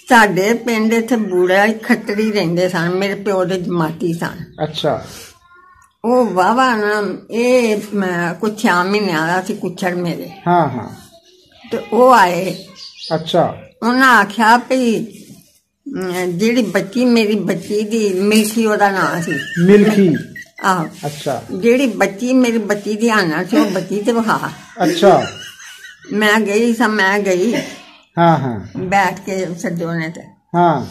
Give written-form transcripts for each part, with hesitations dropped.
ਸਾਡੇ ਪਿੰਡ ਇੱਥੇ ਬੂੜਾ ਖੱਤਰੀ ਰਹਿੰਦੇ ਸਨ। ਮੇਰੇ ਪਿਓ ਦੇ ਜਮਾਤੀ ਸਨ। ਅੱਛਾ। ਉਹ ਵਾਵਾ ਨਾ ਇਹ ਕੁਛ 6 ਮਹੀਨਿਆਂ ਦਾ ਸੀ ਕੁੱਛੜ ਮੇਰੇ। ਹਾਂ ਹਾਂ। ਤੇ ਉਹ ਆਏ। ਅੱਛਾ। ਉਹਨਾਂ ਆਖਿਆ ਵੀ ਜਿਹੜੀ ਬੱਚੀ ਮੇਰੀ ਬੱਚੀ ਦੀ ਮਿਲਖੀ ਉਹਦਾ ਨਾਂ ਸੀ। ਮਿਲਖੀ। ਆਹੋ। ਅੱਛਾ। ਜਿਹੜੀ ਬੱਚੀ ਮੇਰੀ ਬੱਚੀ ਦੀ ਆਨਾ ਸੀ ਉਹ ਬੱਚੀ ਤੇ ਵਿਖਾ। ਅੱਛਾ। ਮੈਂ ਗਈ ਸਾਂ। ਮੈਂ ਗਈ। ਹਾਂ ਹਾਂ। ਬੈਠ ਕੇ ਸੱਜੋ ਨੇ ਤੇ ਹਾਂ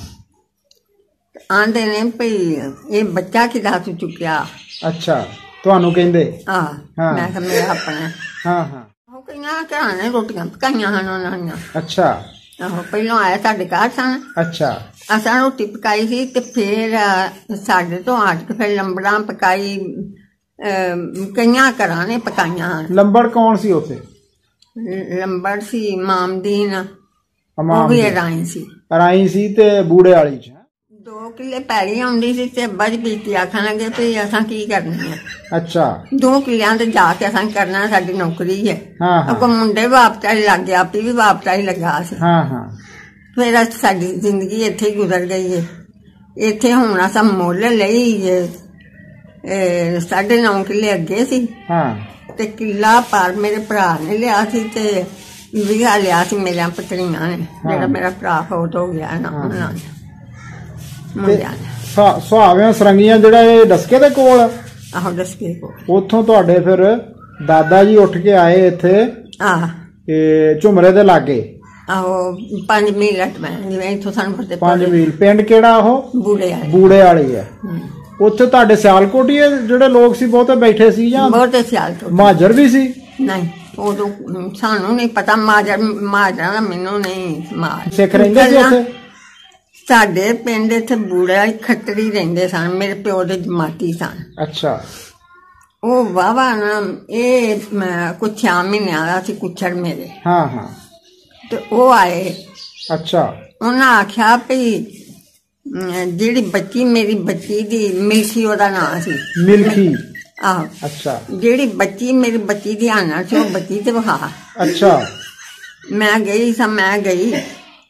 ਆਂਦੇ ਨੇ ਭਈ ਇਹ ਬੱਚਾ ਕਿਦਾ ਤੂੰ ਚੁੱਕਿਆ। ਅੱਛਾ। ਤੁਹਾਨੂੰ ਕਹਿੰਦੇ? ਮੈਂ ਕਿਹਾ ਮੇਰਾ ਆਪਣਾ। ਹਾਂ ਹਾਂ। ਉਹ ਕਈਆਂ ਘਰਾਂ ਨੇ ਰੋਟੀਆਂ ਪਕਾਈਆਂ ਹਨ ਉਹਨਾਂ ਦੀਆਂ। ਅੱਛਾ। ਆਹੋ। ਪਹਿਲਾਂ ਆਇਆ ਸਾਡੇ ਘਰ ਸਨ। ਅੱਛਾ। ਅਸਾਂ ਰੋਟੀ ਪਕਾਈ ਸੀ ਤੇ ਫਿਰ ਸਾਡੇ ਤੋਂ ਹਟ ਕੇ ਫਿਰ ਲੰਬੜਾਂ ਪਕਾਈ। ਕਈਆਂ ਘਰਾਂ ਨੇ ਪਕਾਈਆਂ ਹਨ। ਲੰਬੜ ਕੌਣ ਸੀ ਉੱਥੇ? ਲੰਬੜ ਸੀ ਮਾਮਦੀਨ। ਉਹ ਵੀ ਰਾਈ ਸੀ। ਰਾਈ ਸੀ ਤੇ ਬੂੜੇ ਵਾਲੀ ਚ 2 ਕਿੱਲੇ ਪੈਲੀ ਆਉਂਦੀ ਸੀ ਤੇ ਅੱਬਾ ਜੀ ਬੀਤੀ ਆਖਣ ਲੱਗੇ ਵੀ ਅਸਾਂ ਕੀ ਕਰਨੀ ਹੈ। ਅੱਛਾ। 2 ਕਿੱਲਿਆਂ ਤੇ ਜਾ ਕੇ ਅਸਾਂ ਕਰਨਾ ਸਾਡੀ ਨੌਕਰੀ ਹੈ। ਹਾਂ। ਅੱਗੋਂ ਮੁੰਡੇ ਵਾਪਤਾ ਹੀ ਲੱਗ ਗਿਆ। ਆਪੀ ਵੀ ਵਾਪਤਾ ਹੀ ਲੱਗਾ ਸੀ। ਹਾਂ ਹਾਂ। ਫਿਰ ਸਾਡੀ ਜ਼ਿੰਦਗੀ ਇੱਥੇ ਹੀ ਗੁਜ਼ਰ ਗਈ ਹੈ। ਇੱਥੇ ਹੁਣ ਅਸਾਂ ਮੁੱਲ ਲਈ 9.5 ਕਿੱਲੇ ਅੱਗੇ ਸੀ। ਹਾਂ। ਤੇ ਕਿੱਲਾ ਪਰ ਮੇਰੇ ਭਰਾ ਨੇ ਲਿਆ ਸੀ ਤੇ ਵਿਗਾ ਲਿਆ ਸੀ ਮੇਰੀਆਂ ਪਤਨੀਆਂ ਨੇ। ਜਿਹੜਾ ਮੇਰਾ ਭਰਾ ਫੌਤ ਹੋ ਗਿਆ ਨਾ ਉਹਨਾਂ ਨੇ ਮੁੰਡਿਆਂ ਨੇ। ਸੁਹਾਵਿਆਂ ਸਰੰਗੀਆਂ ਜਿਹੜਾ ਇਹ ਡਸਕੇ ਦੇ ਕੋਲ? ਆਹੋ ਡਸਕੇ ਕੋਲ। ਉੱਥੋਂ ਤੁਹਾਡੇ ਫਿਰ ਦਾਦਾ ਜੀ ਉੱਠ ਕੇ ਆਏ ਇੱਥੇ ਝੁਮਰੇ ਦੇ ਲਾਗੇ? ਆਹੋ 5 ਮੀਲ ਮੈਂ ਜਿਵੇਂ ਇੱਥੋਂ ਸਾਨੂੰ ਪਤਾ 5 ਮੀਲ। ਪਿੰਡ ਕਿਹੜਾ ਉਹ? ਬੂੜੇ ਵਾਲੀ ਹੈ। ਉੱਥੇ ਤੁਹਾਡੇ ਸਿਆਲਕੋਟ ਹੀ ਜਿਹੜੇ ਲੋਕ ਸੀ ਬਹੁਤੇ ਬੈਠੇ ਸੀ ਜਾਂ ਬਹੁਤੇ ਸਿਆਲਕੋਟ? ਮਾਜਰ ਵੀ ਸੀ? ਨਹੀਂ ਉਦੋਂ ਸਾਨੂੰ ਨਹੀਂ ਪਤਾ। ਮਾਜਰਾ ਦਾ ਮੈਨੂੰ ਨਹੀਂ। ਸਿੱਖ ਰਹਿੰਦੇ ਸੀ ਉੱਥੇ? ਸਾਡੇ ਪਿੰਡ ਇੱਥੇ ਬੂੜਾ ਖੱਤਰੀ ਰਹਿੰਦੇ ਸਨ। ਮੇਰੇ ਪਿਓ ਦੇ ਜਮਾਤੀ ਸਨ। ਅੱਛਾ। ਉਹ ਵਾਵਾ ਨਾ ਇਹ ਕੁਛ 6 ਮਹੀਨਿਆਂ ਦਾ ਸੀ ਕੁੱਛੜ ਮੇਰੇ। ਹਾਂ ਹਾਂ। ਤੇ ਉਹ ਆਏ। ਅੱਛਾ। ਉਹਨਾਂ ਆਖਿਆ ਵੀ ਜਿਹੜੀ ਬੱਚੀ ਮੇਰੀ ਬੱਚੀ ਦੀ ਮਿਲਖੀ ਉਹਦਾ ਨਾਂ ਸੀ। ਮਿਲਖੀ। ਆਹੋ। ਅੱਛਾ। ਜਿਹੜੀ ਬੱਚੀ ਮੇਰੀ ਬੱਚੀ ਦੀ ਆਨਾ ਸੀ ਉਹ ਬੱਚੀ ਤੇ ਵਿਖਾ। ਅੱਛਾ। ਮੈਂ ਗਈ ਸਾਂ। ਮੈਂ ਗਈ।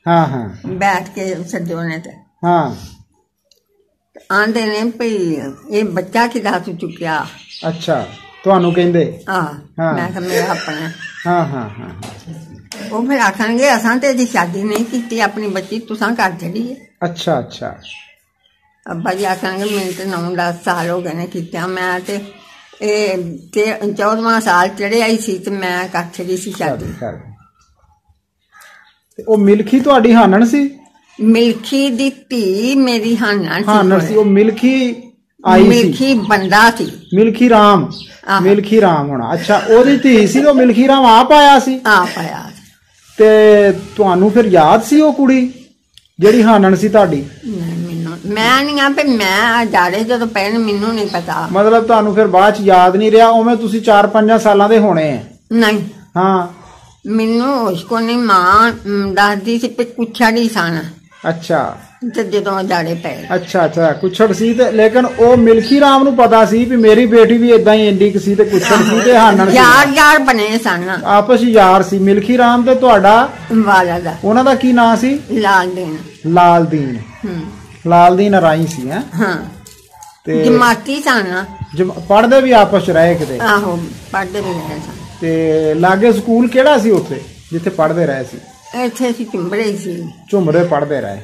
ਹਾਂ ਹਾਂ। ਬੈਠ ਕੇ ਸੱਜੋ ਨੇ ਤੇ ਹਾਂ ਆਂਦੇ ਨੇ ਭਈ ਇਹ ਬੱਚਾ ਕਿਦਾ ਤੂੰ ਚੁੱਕਿਆ। ਅੱਛਾ। ਤੁਹਾਨੂੰ ਕਹਿੰਦੇ? ਮੈਂ ਕਿਹਾ ਮੇਰਾ ਆਪਣਾ। ਹਾਂ ਹਾਂ ਹਾਂ। ਉਹ ਫਿਰ ਆਖਣਗੇ ਅਸਾਂ ਤੇ ਇਹਦੀ ਸ਼ਾਦੀ ਨਹੀਂ ਕੀਤੀ ਆਪਣੀ ਬੱਚੀ ਤੁਸਾਂ ਕਰ ਛੱਡੀ ਹੈ। ਅੱਛਾ ਅੱਛਾ। ਅੱਬਾ ਜੀ ਆਖਣਗੇ ਮੈਨੂੰ ਤੇ 9-10 ਸਾਲ ਹੋ ਗਏ ਨੇ ਕੀਤਿਆਂ। ਮੈਂ ਤੇ ਇਹ 14ਵਾਂ ਸਾਲ ਚੜਿਆ ਹੀ ਸੀ ਤੇ ਮੈਂ ਕਰ ਛੱਡੀ ਸੀ ਸ਼ਾਦੀ। ਉਹ ਮਿਲਖੀ ਤੁਹਾਡੀ ਹਾਨਣ ਸੀ? ਮਿਲਖੀ ਦੀ ਧੀ ਮੇਰੀ ਹਾਨਣ ਸੀ। ਉਹ ਮਿਲਖੀ ਆਈ ਸੀ? ਮਿਲਖੀ ਬੰਦਾ ਸੀ। ਮਿਲਖੀ ਰਾਮ। ਮਿਲਖੀ ਰਾਮ ਹੋਣਾ। ਅੱਛਾ। ਉਹਦੀ ਧੀ ਸੀ। ਉਹ ਮਿਲਖੀ ਰਾਮ ਆਪ ਆਇਆ ਸੀ? ਆਪ ਆਇਆ। ਤੇ ਤੁਹਾਨੂੰ ਫਿਰ ਯਾਦ ਸੀ ਉਹ ਕੁੜੀ ਜਿਹੜੀ ਹਾਨਣ ਸੀ ਤੁਹਾਡੀ? ਮੈਂ ਨਹੀਂ ਆ ਵੀ ਮੈਂ ਜਾੜੇ ਜਦੋਂ ਪਹਿਨ ਮੈਨੂੰ ਨਹੀਂ ਪਤਾ। ਮਤਲਬ ਤੁਹਾਨੂੰ ਫਿਰ ਬਾਅਦ ਚ ਯਾਦ ਨਹੀਂ ਰਿਹਾ? ਉਵੇਂ ਤੁਸੀਂ 4-5 ਸਾਲਾਂ ਦੇ ਹੋਣੇ ਆ? ਨਹੀਂ। ਹਾਂ। ਮੈਨੂੰ ਹੋਸ਼ ਕੋ ਨਹੀਂ। ਮਾਂ ਦੱਸਦੀ ਸੀ ਵੀ ਕੁੱਛੜ ਹੀ ਸਨ। ਅੱਛਾ। ਤੇ ਜਦੋਂ ਜਾੜੇ ਪਏ। ਅੱਛਾ ਅੱਛਾ। ਕੁੱਛੜ ਸੀ ਤੇ ਲੇਕਿਨ ਉਹ ਮਿਲਖੀ ਰਾਮ ਨੂੰ ਪਤਾ ਸੀ ਵੀ ਮੇਰੀ ਬੇਟੀ ਵੀ ਏਦਾਂ ਹੀ ਇੰਡੀ ਸੀ ਤੇ ਕੁੱਛੜ ਸੀ ਤੇ ਹਾਨਣ ਸੀ। ਯਾਰ ਬਣੇ ਸਨ ਆਪਸ ਯਾਰ ਸੀ। ਮਿਲਖੀ ਰਾਮ ਤੇ ਤੁਹਾਡਾ ਵਾਲਾ ਦਾ ਉਹਨਾਂ ਦਾ ਕੀ ਨਾਂ ਸੀ? ਲਾਲਦੀਨ। ਲਾਲਦੀਨ। ਲਾਲਦੀਨ ਰਾਈ ਸੀ। ਹਾਂ। ਤੇ ਜਮਾਤੀ ਸਨ। ਪੜ੍ਹਦੇ ਵੀ ਆਪਸ ਚ ਰਹੇ ਕਿਤੇ? ਆਹੋ ਪੜ੍ਹਦੇ ਵੀ ਰਹੇ ਸਨ। ਤੇ ਲਾਗੇ ਸਕੂਲ ਕਿਹੜਾ ਸੀ ਉੱਥੇ ਜਿੱਥੇ ਪੜ੍ਹਦੇ ਰਹੇ ਸੀ? ਇੱਥੇ ਸੀ ਝੁਮਰੇ ਸੀ। ਝੁਮਰੇ ਪੜ੍ਹਦੇ ਰਹੇ।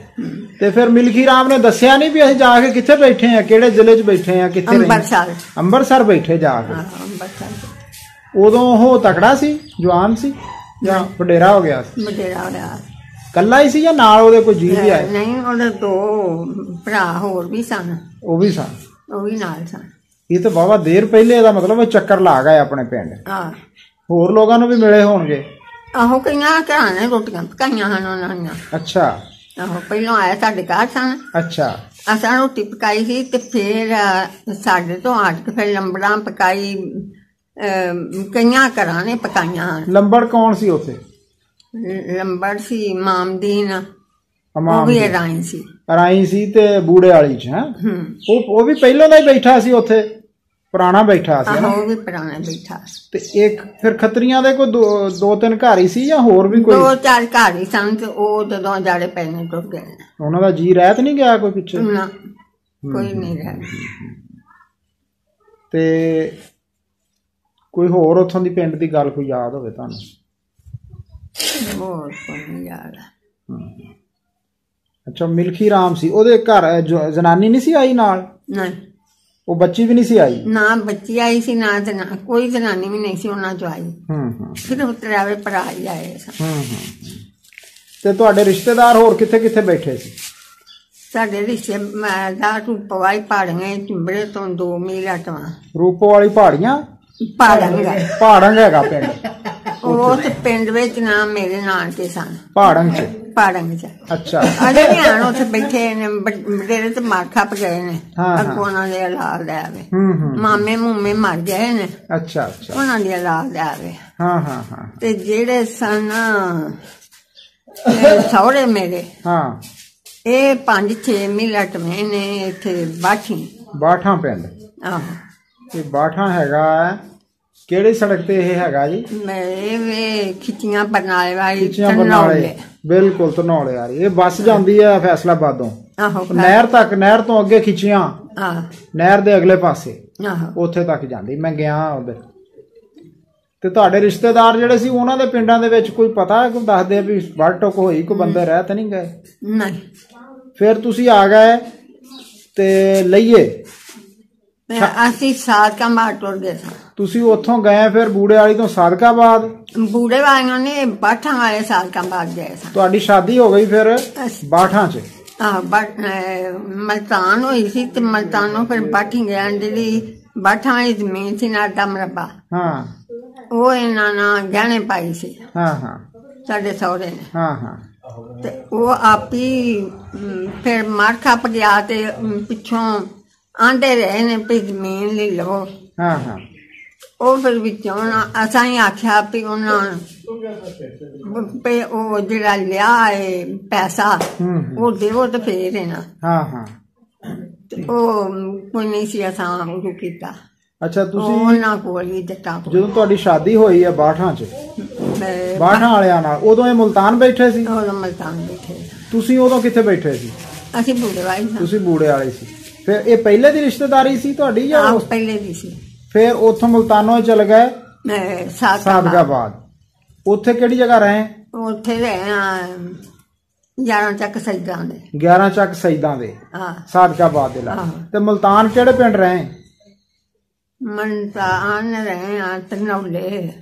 ਤੇ ਫਿਰ ਮਿਲਖੀ ਰਾਮ ਨੇ ਦੱਸਿਆ ਨਹੀਂ ਵੀ ਅਸੀਂ ਜਾ ਕੇ ਕਿੱਥੇ ਬੈਠੇ ਆ? ਕਿਹੜੇ ਜ਼ਿਲ੍ਹੇ ਚ ਬੈਠੇ ਆ? ਕਿੱਥੇ? ਅੰਮ੍ਰਿਤਸਰ। ਅੰਮ੍ਰਿਤਸਰ ਬੈਠੇ ਜਾ ਕੇ? ਉਦੋਂ ਉਹ ਤਕੜਾ ਸੀ? ਜਵਾਨ ਸੀ ਜਾਂ ਵਡੇਰਾ ਹੋ ਗਿਆ ਸੀ? ਵਡੇਰਾ ਹੋ ਗਿਆ। ਕੱਲਾ ਹੀ ਸੀ ਜਾਂ ਨਾਲ ਉਹਦੇ ਕੋਈ ਜੀ ਵੀ ਆਏ? ਨਹੀਂ ਉਹਦੇ 2 ਭਰਾ ਹੋਰ ਵੀ ਸਨ। ਉਹ ਵੀ ਸਨ? ਉਹ ਵੀ ਨਾਲ ਸਨ। ਇਹ ਤਾਂ ਬਾਬਾ ਦੇਰ ਪਹਿਲੇ ਇਹਦਾ ਮਤਲਬ ਚੱਕਰ ਲਾ ਗਏ ਆਪਣੇ ਪਿੰਡ। ਹੋਰ ਲੋਕਾਂ ਨੂੰ ਵੀ ਮਿਲੇ ਹੋਣਗੇ? ਆਹੋ ਕਈਆਂ ਘਰਾਂ ਨੇ ਰੋਟੀਆਂ ਪਕਾਈਆਂ ਹਨ ਉਹਨਾਂ ਦੀਆਂ। ਅੱਛਾ। ਆਹੋ ਪਹਿਲਾਂ ਆਇਆ ਸਾਡੇ ਘਰ ਸਨ। ਅੱਛਾ। ਅਸਾਂ ਰੋਟੀ ਪਕਾਈ ਸੀ ਤੇ ਫਿਰ ਸਾਡੇ ਤੋਂ ਹਟ ਕੇ ਫਿਰ ਲੰਬੜਾਂ ਪਕਾਈ। ਕਈਆਂ ਘਰਾਂ ਨੇ ਪਕਾਈਆਂ ਹਨ। ਲੰਬੜ ਕੌਣ ਸੀ ਉੱਥੇ? ਲੰਬੜ ਸੀ ਮਾਮਦੀਨ। ਉਹ ਵੀ ਰਾਈ ਸੀ। ਰਾਈ ਸੀ ਤੇ ਬੂੜੇ ਵਾਲੀ ਚ? ਉਹ ਵੀ ਪਹਿਲਾਂ ਦਾ ਹੀ ਬੈਠਾ ਸੀ ਉੱਥੇ? ਪੁਰਾਣਾ ਬੈਠਾ ਸੀ। ਉਹ ਵੀ ਪੁਰਾਣਾ ਬੈਠਾ ਤੇ ਇੱਕ ਫਿਰ ਖੱਤਰੀਆਂ ਦੇ ਕੋਈ ਦੋ ਤਿੰਨ ਘਰ ਹੀ ਸੀ ਜਾਂ ਹੋਰ ਵੀ ਕੋਈ? 2-4 ਘਰ ਹੀ ਸਨ ਤੇ ਉਹ ਜਦੋਂ ਜਾੜੇ ਪੈਣੇ ਟੁੱਟ ਗਏ। ਉਹਨਾਂ ਦਾ ਜੀ ਰਹਿਤ ਨਹੀਂ ਗਿਆ ਕੋਈ ਪਿੱਛੇ? ਨਾ, ਕੋਈ ਨਹੀਂ ਰਿਹਾ। ਤੇ ਕੋਈ ਹੋਰ ਉੱਥੋਂ ਦੀ ਪਿੰਡ ਦੀ ਗੱਲ ਕੋਈ ਯਾਦ ਹੋਵੇ ਤੁਹਾਨੂੰ? ਹੋਰ ਕੋਈ ਨਹੀਂ ਯਾਦ। ਅੱਛਾ, ਮਿਲਖੀ ਰਾਮ ਸੀ ਉਹਦੇ ਘਰ ਜਨਾਨੀ ਨਹੀਂ ਸੀ ਆਈ ਨਾਲ? ਨਹੀਂ, ਉਹ ਬੱਚੀ ਵੀ ਨਹੀਂ ਸੀ ਆਈ? ਨਾ ਬੱਚੀ ਆਈ ਸੀ, ਨਾ ਕੋਈ ਜਨਾਨੀ ਵੀ ਨਹੀਂ ਸੀ ਉਹਨਾਂ ਚੋਂ ਆਈ। ਸਿਰਫ ਤਰਾਵੇ ਭਰਾ ਹੀ ਆਏ ਸਨ। ਤੇ ਤੁਹਾਡੇ ਰਿਸ਼ਤੇਦਾਰ ਹੋਰ ਕਿੱਥੇ ਕਿੱਥੇ ਬੈਠੇ ਸੀ? ਸਾਡੇ ਰਿਸ਼ਤੇਦਾਰ ਰੂਪਵਾਲੀ ਪਹਾੜੀਆਂ ਚਿੰਬੜੇ ਤੋਂ 2 ਮੀਲ ਹਟਵਾ। ਰੂਪਵਾਲੀ ਪਹਾੜੀਆਂ? ਪਹਾੜੰਗ ਹੈਗਾ ਪਿੰਡ। ਉਸ ਪਿੰਡ ਵਿੱਚ ਨਾ ਮੇਰੇ ਨਾਨਕੇ ਸਨ। ਪਹਾੜੰਗ ਚ? ਪਹਾੜੰਗ ਚ। ਅੱਛਾ। ਅਜੇ ਵੀ ਆਣ ਉੱਥੇ ਬੈਠੇ ਨੇ, ਬਡੇਰੇ ਤੇ ਮਾਰ ਖੱਪ ਗਏ ਨੇ। ਅੱਗੋਂ ਉਹਨਾਂ ਦੇ ਔਲਾਦ ਲੈ ਆਵੇ। ਮਾਮੇ ਮੂਮੇ ਮਰ ਗਏ ਨੇ। ਅੱਛਾ ਅੱਛਾ। ਉਹਨਾਂ ਦੀ ਔਲਾਦ ਲੈ ਆਵੇ। ਹਾਂ ਹਾਂ ਹਾਂ। ਤੇ ਜਿਹੜੇ ਸਨ ਸਹੁਰੇ ਮੇਰੇ, ਇਹ 5-6 ਮੀਲ ਹਟਵੇਂ ਨੇ ਇੱਥੇ ਬਾਠਾਂ ਪਿੰਡ। ਆਹੋ, ਇਹ ਬਾਠਾਂ ਹੈਗਾ। ਕਿਹੜੀ ਸੜਕ ਤੇ ਇਹ ਹੈਗਾ ਜੀ? ਖਿੱਚੀਆਂ ਬਰਨਾਲੇ ਵਾਲੀ। ਧਨੌਲੇ, ਬਿਲਕੁਲ ਧਨੌਲੇ ਵਾਲੀ। ਇਹ ਬੱਸ ਜਾਂਦੀ ਹੈ ਫੈਸਲਾਬਾਦੋਂ ਨਹਿਰ ਤੱਕ, ਨਹਿਰ ਤੋਂ ਅੱਗੇ ਖਿੱਚੀਆਂ, ਨਹਿਰ ਦੇ ਅਗਲੇ ਪਾਸੇ ਉੱਥੇ ਤੱਕ ਜਾਂਦੀ। ਮੈਂ ਗਿਆ ਉਧਰ। ਤੇ ਤੁਹਾਡੇ ਰਿਸ਼ਤੇਦਾਰ ਜਿਹੜੇ ਸੀ ਉਹਨਾਂ ਦੇ ਪਿੰਡਾਂ ਦੇ ਵਿੱਚ ਕੋਈ ਪਤਾ ਕੋਈ ਦੱਸਦੇ ਵੀ ਵੱਢ ਟੁੱਕ ਹੋਈ, ਕੋਈ ਬੰਦੇ ਰਹਿ ਤਾਂ ਨਹੀਂ ਗਏ? ਨਹੀਂ। ਫਿਰ ਤੁਸੀਂ ਆ ਗਏ ਤੇ ਲਈਏ? ਅਸੀਂ ਸਾਦਕਾਬਾਦ ਟੁਰ ਗਏ ਸਾਂ। ਤੁਸੀਂ ਉੱਥੋਂ ਗਏ ਫਿਰ ਬੂੜੇ ਵਾਲੀ ਤੋਂ ਸਾਦਕਾਬਾਦ? ਬੂੜੇ ਵਾਲੀਆਂ ਨੇ ਬਾਠਾਂ ਵਾਲੇ ਸਾਦਕਾਬਾਦ ਗਏ ਸਾਂ। ਤੁਹਾਡੀ ਸ਼ਾਦੀ ਹੋ ਗਈ ਫਿਰ ਬਾਠਾਂ ਚ? ਮਲਤਾਨ ਹੋਈ ਸੀ ਤੇ ਮਲਤਾਨੋਂ ਫਿਰ ਬਾਠੀ ਗਿਆ। ਜਿਹੜੀ ਬਾਠਾਂ ਵਾਲੀ ਜ਼ਮੀਨ ਸੀ ਨਾ, ਅੱਧਾ ਮਰਬਾ, ਉਹ ਇਹਨਾਂ ਨਾਲ ਗਹਿਣੇ ਪਾਈ ਸੀ ਸਾਡੇ ਸਹੁਰੇ ਨੇ। ਤੇ ਉਹ ਆਪੀ ਫਿਰ ਮਾਰ ਖੱਪ ਗਿਆ ਤੇ ਪਿੱਛੋਂ ਆਂਦੇ ਰਹੇ ਨੇ ਵੀ ਜ਼ਮੀਨ ਲੈ ਲਵੋ। ਉਹ ਫਿਰ ਵਿੱਚੋਂ ਅਸਾਂ ਹੀ ਆਖਿਆ ਵੀ ਉਹਨਾਂ ਉਹ ਜਿਹੜਾ ਲਿਆ ਹੈ ਪੈਸਾ ਉਹ ਦੇਵੋ ਤੇ ਫੇਰ ਇਹਨਾਂ। ਉਹ ਕੋਈ ਨਹੀਂ ਸੀ, ਅਸਾਂ ਉਹ ਕੀਤਾ। ਅੱਛਾ, ਤੁਸੀਂ ਉਹਨਾਂ ਕੋਲ ਹੀ ਦਿੱਤਾ। ਜਦੋਂ ਤੁਹਾਡੀ ਸ਼ਾਦੀ ਹੋਈ ਹੈ ਬਾਠਾਂ ਚ, ਬਾਠਾਂ ਵਾਲਿਆਂ ਨਾਲ, ਉਦੋਂ ਇਹ ਮੁਲਤਾਨ ਬੈਠੇ ਸੀ? ਉਦੋਂ ਮੁਲਤਾਨ ਬੈਠੇ। ਤੁਸੀਂ ਉਦੋਂ ਕਿੱਥੇ ਬੈਠੇ ਸੀ? ਅਸੀਂ ਬੂੜੇ ਵਾਲੇ। ਤੁਸੀਂ ਬੂੜੇ ਵਾਲੇ ਸੀ। ਫਿਰ ਇਹ ਪਹਿਲੇ ਦੀ ਰਿਸ਼ਤੇਦਾਰੀ ਸੀ ਤੁਹਾਡੀ ਜਾਂ? ਪਹਿਲੇ ਦੀ ਸੀ। ਫਿਰ ਉੱਥੋਂ ਮੁਲਤਾਨੋਂ ਚਲੇ ਗਏ ਸਾਦਕਾਬਾਦ। ਉੱਥੇ ਕਿਹੜੀ ਜਗ੍ਹਾ ਰਹੇ? ਉੱਥੇ ਰਹੇ 11 ਚੱਕ ਸਈਦਾਂ ਦੇ। 11 ਚੱਕ ਸਈਦਾਂ ਦੇ ਸਾਦਕਾਬਾਦ ਦੇ ਲਾਗੇ। ਤੇ ਮੁਲਤਾਨ ਕਿਹੜੇ ਪਿੰਡ ਰਹੇ? ਮੁਲਤਾਨ ਰਹੇ ਧਨੌਲੇ।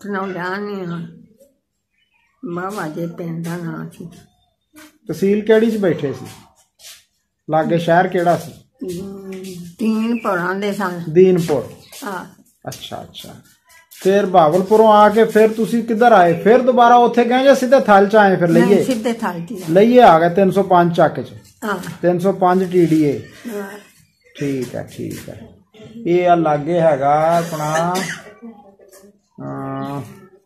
ਧਨੌਲਿਆਂ ਨੀ ਬਾਬਾ ਜੇ ਪਿੰਡ ਦਾ ਨਾਂ ਸੀ। ਤਹਿਸੀਲ ਕਿਹੜੀ ਚ ਬੈਠੇ ਸੀ? ਲਾਗੇ ਸ਼ਹਿਰ ਕਿਹੜਾ ਸੀ? ਦੀਨਪੁਰਾਂ ਦੇ ਸਨ। ਦੀਨਪੁਰ। ਅੱਛਾ ਅੱਛਾ। ਫਿਰ ਬਹਾਵਲਪੁਰੋਂ ਆ ਕੇ ਫਿਰ ਤੁਸੀਂ ਕਿੱਧਰ ਆਏ? ਫਿਰ ਦੁਬਾਰਾ ਉੱਥੇ ਗਏ ਜਾਂ ਸਿੱਧੇ ਥਲ ਚ ਆਏ? ਫਿਰ ਲਈਏ? ਸਿੱਧੇ ਥਲ ਚ ਲਈਏ ਆ ਗਏ 305 ਚੱਕ ਚ। 305 TDA। ਠੀਕ ਹੈ ਠੀਕ ਹੈ। ਇਹ ਆ ਲਾਗੇ ਹੈਗਾ ਆਪਣਾ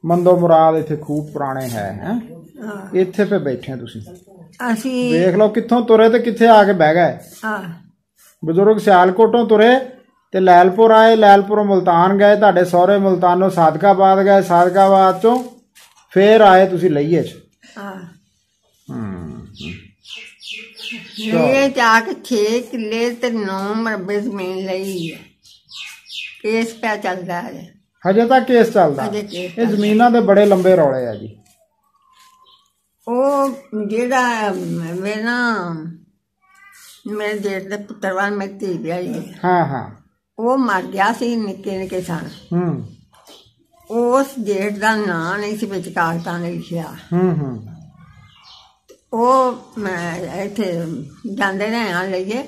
ਮੰਦੋ ਮੁਰਾਦ। ਇੱਥੇ ਖੂਬ ਪੁਰਾਣੇ ਹੈ। ਇੱਥੇ ਪੇ ਬੈਠੇ ਤੁਸੀਂ। ਅਸੀਂ ਦੇਖ ਲਓ ਕਿੱਥੋਂ ਤੁਰੇ ਤੇ ਕਿੱਥੇ ਆ ਕੇ ਬਹਿ ਗਏ। ਬਜ਼ੁਰਗ ਸਿਆਲਕੋਟੋਂ ਤੁਰੇ ਤੇ ਲੈਲਪੁਰ ਆਏ, ਲੈਲਪੁਰੋਂ ਮੁਲਤਾਨ ਗਏ, ਤੁਹਾਡੇ ਸਹੁਰੇ ਮੁਲਤਾਨੋਂ ਸਾਦਕਾਬਾਦ ਗਏ, ਸਾਦਕਾਬਾਦ ਚੋਂ ਫੇਰ ਆਏ ਤੁਸੀਂ ਲਈਏ ਚ। ਇਹ ਜਾ ਕੇ 6 ਕਿੱਲੇ ਤੇ 9 ਮਰਬੇ ਜ਼ਮੀਨ ਲਈ ਹੈ। ਕੇਸ ਪਿਆ ਚੱਲਦਾ ਹੈ ਹਜੇ ਤੱਕ। ਕੇਸ ਚੱਲਦਾ? ਇਹ ਜ਼ਮੀਨਾਂ ਦੇ ਬੜੇ ਲੰਬੇ ਰੌਲੇ ਆ ਜੀ। ਉਹ ਜਿਹੜਾ ਮੇਰੇ ਜੇਠ ਦੇ ਪੁੱਤਰ ਵਾਲ ਮੇਰੀ ਧੀ ਵਿਆਹੀ, ਉਹ ਮਰ ਗਿਆ ਸੀ ਨਿੱਕੇ ਨਿੱਕੇ ਸਨ। ਉਸ ਜੇਠ ਦਾ ਨਾਂ ਨਹੀਂ ਸੀ ਵਿੱਚ ਕਾਗਜ਼ਾਂ ਨੇ ਲਿਖਿਆ। ਉਹ ਇੱਥੇ ਜਾਂਦੇ ਰਹੇ ਆ ਲਈਏ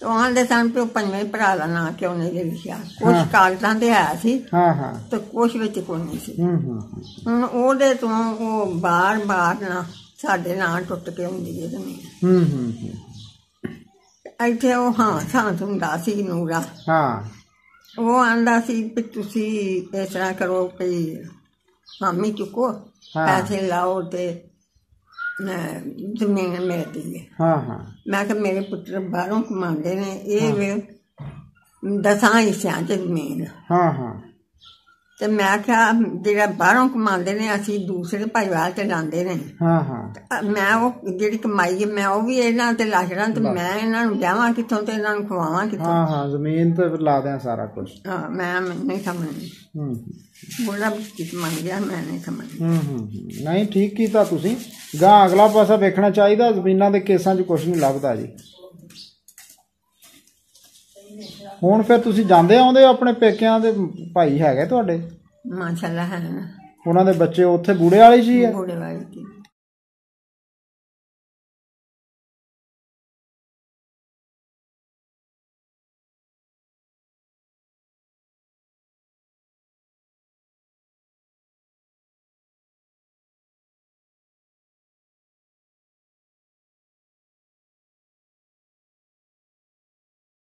ਤੇ ਉਹਨਾਂ ਦੇ ਸਨ ਵੀ ਉਹ 5ਵੇਂ ਭਰਾ ਦਾ ਨਾਂ ਕਿਉਂ ਨਹੀਂ ਲਿਖਿਆ। ਕੁਛ ਕਾਗਜ਼ਾਂ ਤੇ ਹੈ ਸੀ ਤੇ ਕੁਛ ਵਿੱਚ ਕੋਈ ਨਹੀਂ ਸੀ। ਹੁਣ ਉਹਦੇ ਤੋਂ ਉਹ ਬਾਰ ਨਾ ਸਾਡੇ ਨਾਂ ਟੁੱਟ ਕੇ ਹੁੰਦੀ ਹੈ ਜ਼ਮੀਨ। ਇੱਥੇ ਉਹ ਸਾਂਸ ਹੁੰਦਾ ਸੀ ਨੂਰਾ। ਉਹ ਆਂਦਾ ਸੀ ਵੀ ਤੁਸੀਂ ਇਸ ਤਰ੍ਹਾਂ ਕਰੋ ਕਿ ਹਾਮੀ ਚੁੱਕੋ, ਪੈਸੇ ਲਾਓ ਤੇ ਜ਼ਮੀਨ ਮਿਲਦੀ ਹੈ। ਮੈਂ ਕਿਹਾ ਮੇਰੇ ਪੁੱਤਰ ਬਾਹਰੋਂ ਕਮਾਉਂਦੇ ਨੇ, ਇਹ 10 ਹਿੱਸਿਆਂ 'ਚ ਜ਼ਮੀਨ। ਹਾਂ ਹਾਂ। ਤੇ ਮੈਂ ਕਿਹਾ ਜਿਹੜਾ ਬਾਹਰੋਂ ਕਮਾਉਂਦੇ ਨੇ ਅਸੀਂ ਦੂਸਰੇ ਪਰਿਵਾਰ ਤੇ ਲਾਉਂਦੇ ਨੇ। ਹਾਂ ਹਾਂ। ਮੈਂ ਉਹ ਜਿਹੜੀ ਕਮਾਈ ਹੈ ਮੈਂ ਉਹ ਵੀ ਇਹਨਾਂ ਤੇ ਲਾ ਛੱਡਾਂ ਤੇ ਮੈਂ ਇਹਨਾਂ ਨੂੰ ਵਿਆਹਾਂ ਕਿੱਥੋਂ ਤੇ ਇਹਨਾਂ ਨੂੰ ਖਵਾਵਾਂ ਕਿੱਥੋਂ। ਹਾਂ ਹਾਂ, ਜ਼ਮੀਨ ਤੇ ਲਾ ਦਿਆਂ ਸਾਰਾ ਕੁਛ। ਹਾਂ, ਮੈਂ ਨਹੀਂ ਸਮਝਦੀ। ਬੋਲਾ ਮੰਨ ਗਿਆ, ਮੈਂ ਨਹੀਂ ਸਮਝਦੀ। ਨਹੀਂ, ਠੀਕ ਕੀਤਾ ਤੁਸੀਂ। ਗਾਂ ਅਗਲਾ ਪਾਸਾ ਵੇਖਣਾ ਚਾਹੀਦਾ, ਜ਼ਮੀਨਾਂ ਦੇ ਕੇਸਾਂ 'ਚ ਕੁਛ ਨਹੀਂ ਲੱਭਦਾ ਜੀ। ਹੁਣ ਫਿਰ ਤੁਸੀਂ ਜਾਂਦੇ ਆਉਂਦੇ ਹੋ ਆਪਣੇ ਪੇਕਿਆਂ ਦੇ? ਭਾਈ ਹੈਗੇ ਤੁਹਾਡੇ? ਮਾਸ਼ਾਅੱਲਾ ਹੈ ਨਾ। ਉਹਨਾਂ ਦੇ ਬੱਚੇ ਉੱਥੇ ਬੂੜੇ ਵਾਲੀ 'ਚ ਹੀ ਆ? ਬੂੜੇ ਵਾਲੀ 'ਚ।